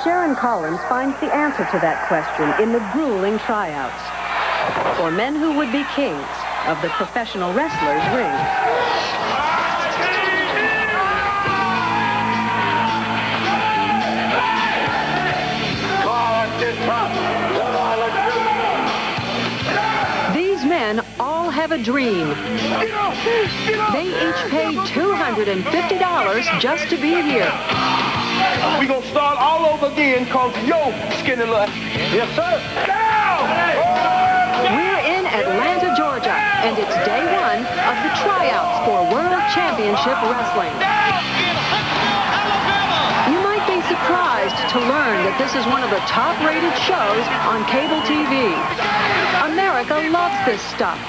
Sharon Collins finds the answer to that question in the grueling tryouts for men who would be kings of the professional wrestlers' ring. These men all have a dream. They each paid $250 just to be here. We're going to start all over again because yo, skinny little... Yes, sir. Down! We're in Atlanta, Georgia, and it's day one of the tryouts for World Championship Wrestling. You might be surprised to learn that this is one of the top-rated shows on cable TV. America loves this stuff.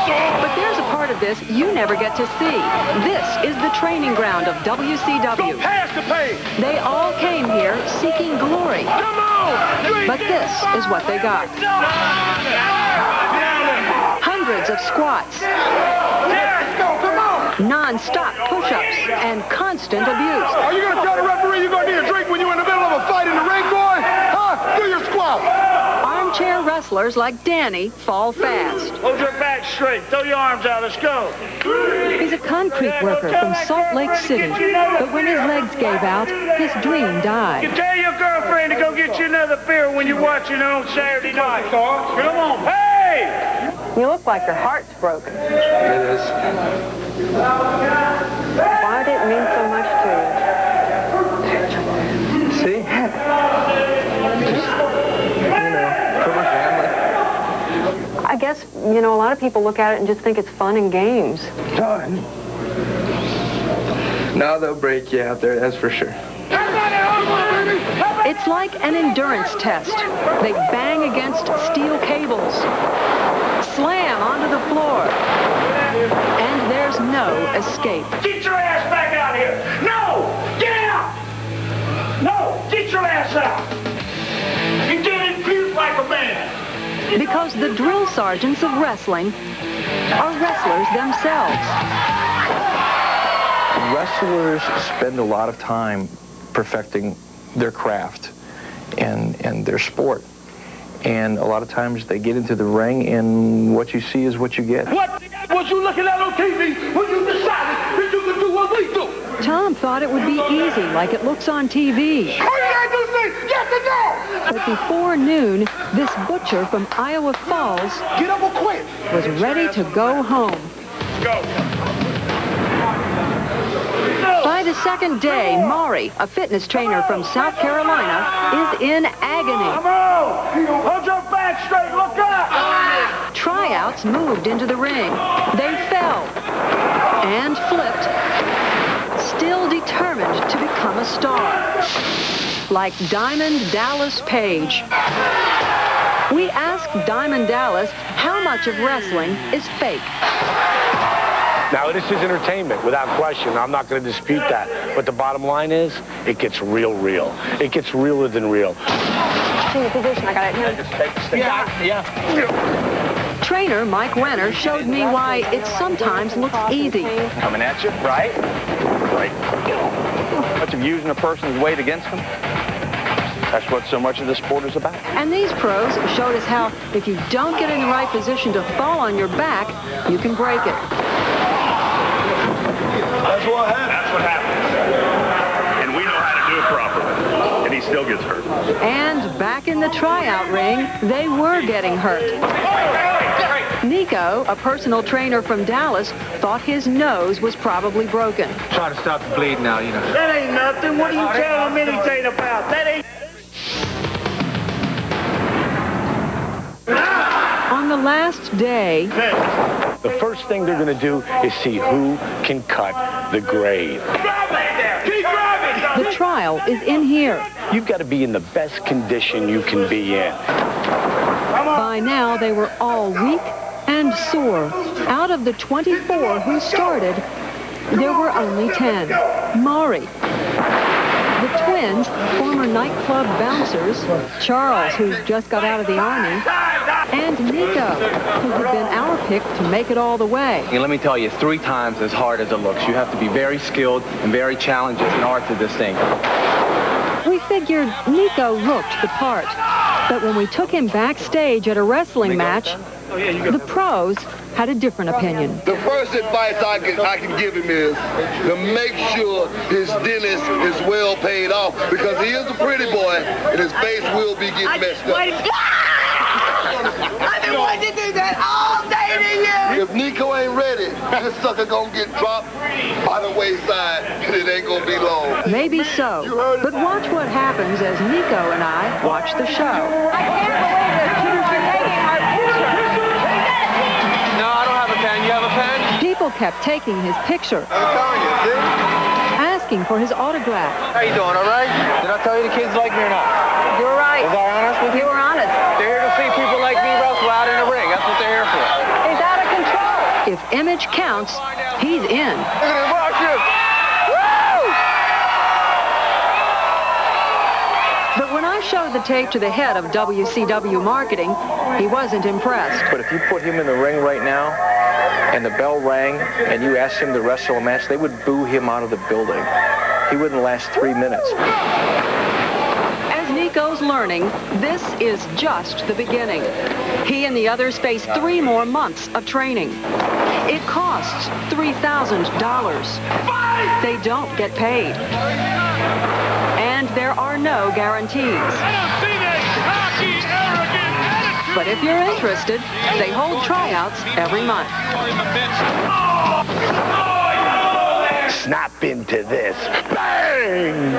But there's a part of this you never get to see. This is the training ground of WCW. They all came here seeking glory. Come on! But this is what they got. Hundreds of squats, non-stop push-ups, and constant abuse. Are you going to tell the referee you're going to need a drink when you're in the middle of a fight in the ring, boy? Huh? Do your squat. Armchair wrestlers like Danny fall fast. Hold your back straight. Throw your arms out. Let's go. He's a concrete worker from Salt Lake City, but when his legs gave out, his dream died. You tell your girlfriend to go get you another beer when you're watching her on Saturday night. Come on. Hey! You look like your heart's broken. It is. Why did it mean so much to you? See? For my family. I guess, you know, a lot of people look at it and just think it's fun and games. Done. No, they'll break you out there, that's for sure. It's like an endurance test. They bang against steel cables, slam onto the floor, and there's no escape. Get your ass back out here. No! Get out! No! Get your ass out! You get in puke like a man. Because the drill sergeants of wrestling are wrestlers themselves. Wrestlers spend a lot of time perfecting their craft and their sport. And a lot of times they get into the ring and what you see is what you get. What was you looking at on TV when you decided that you could do what we do? Tom thought it would be easy like it looks on TV. All you gotta do is say yes or no! But before noon, this butcher from Iowa Falls Get up or quit! was ready to go home. Go. By the second day, Maury, a fitness trainer from South Carolina, is in agony. Come on! Hold your back straight. Look up! Tryouts moved into the ring. They fell and flipped, still determined to become a star. Like Diamond Dallas Page. We asked Diamond Dallas how much of wrestling is fake. Now, this is entertainment, without question. I'm not going to dispute that. But the bottom line is, it gets real. It gets realer than real. Change position, I got it here. Yeah. Trainer Mike Wenner showed me why it sometimes looks easy. Coming at you, right? Right. Much of using a person's weight against them. That's what so much of the sport is about. And these pros showed us how if you don't get in the right position to fall on your back, you can break it. That's what happened. That's what happens. And we know how to do it properly. And he still gets hurt. And back in the tryout ring, they were getting hurt. Nico, a personal trainer from Dallas, thought his nose was probably broken. Try to stop the bleed now, you know. That ain't nothing. What are you telling him anything about? That ain't... On the last day, The first thing they're going to do is see who can cut the grade. Keep driving! the trial is in here. You've got to be in the best condition you can be in. By now, they were all weak and sore. Out of the 24 who started, there were only 10. Maury, the twins, former nightclub bouncers, Charles, who just got out of the Army, and Nico, who had been our pick to make it all the way. And let me tell you, 3 times as hard as it looks. You have to be very skilled and very challenged as an art to this thing. We figured Nico looked the part. But when we took him backstage at a wrestling match, the pros had a different opinion. The first advice I can give him is to make sure his dentist is well paid off, because he is a pretty boy and his face will be getting messed up. I've been wanting to do that all day to you. If Nico ain't ready, this sucker gonna get dropped by the wayside and it ain't gonna be long. Maybe so, but watch what happens as Nico and I watch the show. I can't believe that you're taking our picture. No, I don't have a pen. You have a pen? People kept taking his picture, I'm telling you, see? asking for his autograph. How you doing, all right? Did I tell you the kids like me or not? You were right. Was I honest with you? You were honest. They're here to see people like me wrestle out in the ring. That's what they're here for. He's out of control. If image counts, he's in. Look at this, watch this. But when I showed the tape to the head of WCW marketing, he wasn't impressed. But if you put him in the ring right now and the bell rang and you asked him to wrestle a match, they would boo him out of the building. He wouldn't last 3 minutes. As Nico's learning, this is just the beginning. He and the others face 3 more months of training. It costs $3,000. They don't get paid. And there are no guarantees. But if you're interested, they hold tryouts every month. Snap into this. Bang!